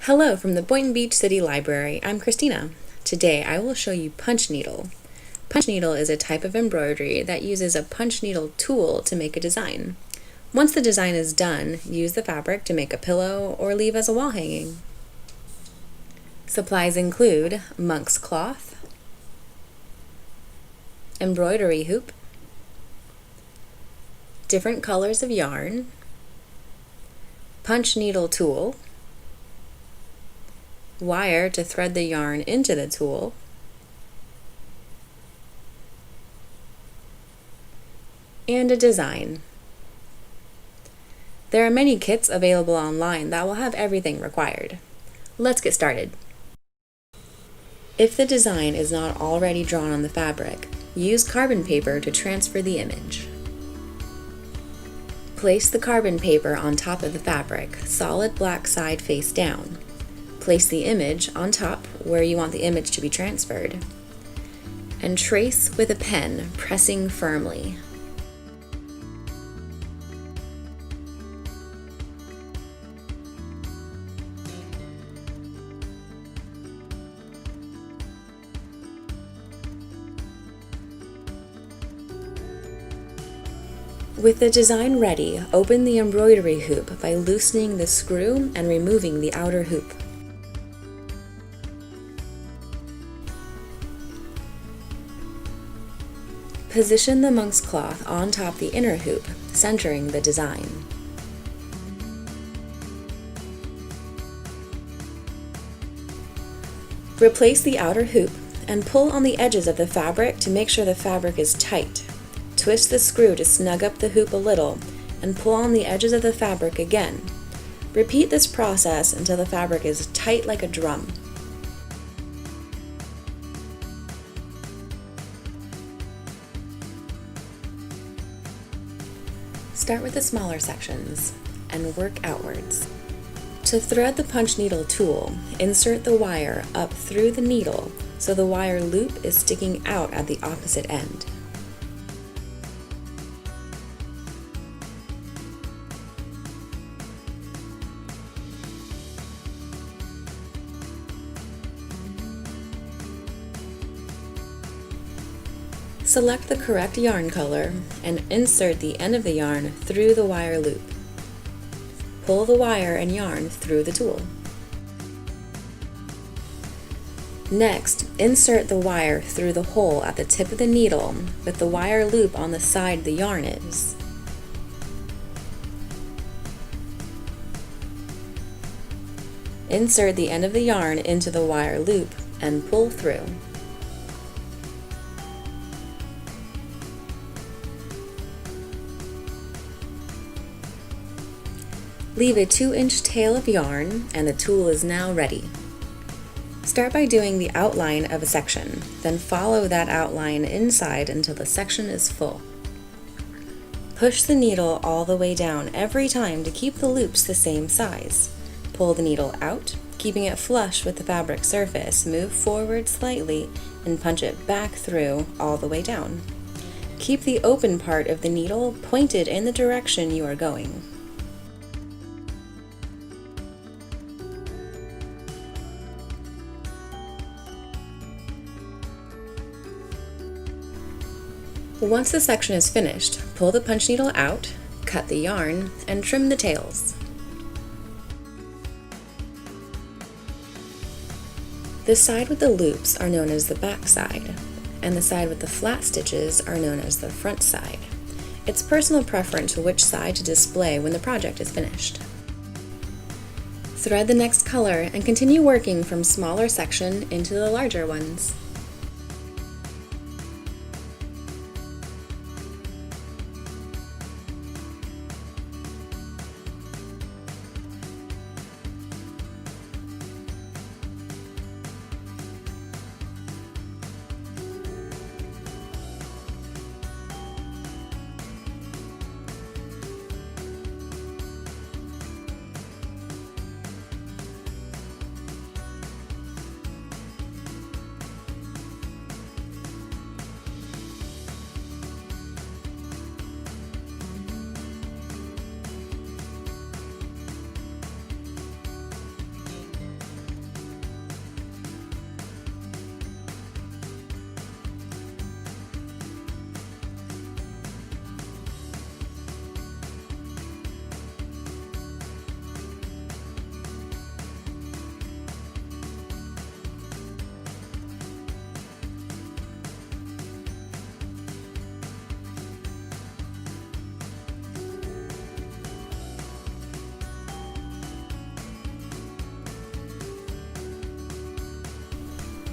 Hello from the Boynton Beach City Library. I'm Christina. Today I will show you punch needle. Punch needle is a type of embroidery that uses a punch needle tool to make a design. Once the design is done, use the fabric to make a pillow or leave as a wall hanging. Supplies include monk's cloth, embroidery hoop, different colors of yarn, punch needle tool, wire to thread the yarn into the tool, and a design. There are many kits available online that will have everything required. Let's get started. If the design is not already drawn on the fabric, use carbon paper to transfer the image. Place the carbon paper on top of the fabric, solid black side face down. Place the image on top where you want the image to be transferred, and trace with a pen, pressing firmly. With the design ready, open the embroidery hoop by loosening the screw and removing the outer hoop. Position the monk's cloth on top the inner hoop, centering the design. Replace the outer hoop and pull on the edges of the fabric to make sure the fabric is tight. Twist the screw to snug up the hoop a little and pull on the edges of the fabric again. Repeat this process until the fabric is tight like a drum. Start with the smaller sections and work outwards. To thread the punch needle tool, insert the wire up through the needle so the wire loop is sticking out at the opposite end. Select the correct yarn color and insert the end of the yarn through the wire loop. Pull the wire and yarn through the tool. Next, insert the wire through the hole at the tip of the needle with the wire loop on the side the yarn is. Insert the end of the yarn into the wire loop and pull through. Leave a 2-inch tail of yarn and the tool is now ready. Start by doing the outline of a section, then follow that outline inside until the section is full. Push the needle all the way down every time to keep the loops the same size. Pull the needle out, keeping it flush with the fabric surface, move forward slightly and punch it back through all the way down. Keep the open part of the needle pointed in the direction you are going. Once the section is finished, pull the punch needle out, cut the yarn, and trim the tails. The side with the loops are known as the back side, and the side with the flat stitches are known as the front side. It's personal preference which side to display when the project is finished. Thread the next color and continue working from smaller section into the larger ones.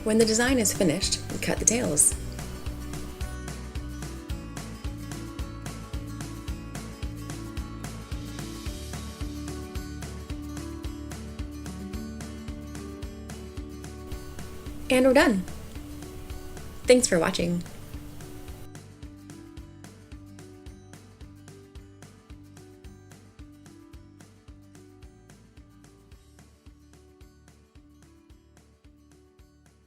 When the design is finished, we cut the tails. And we're done. Thanks for watching.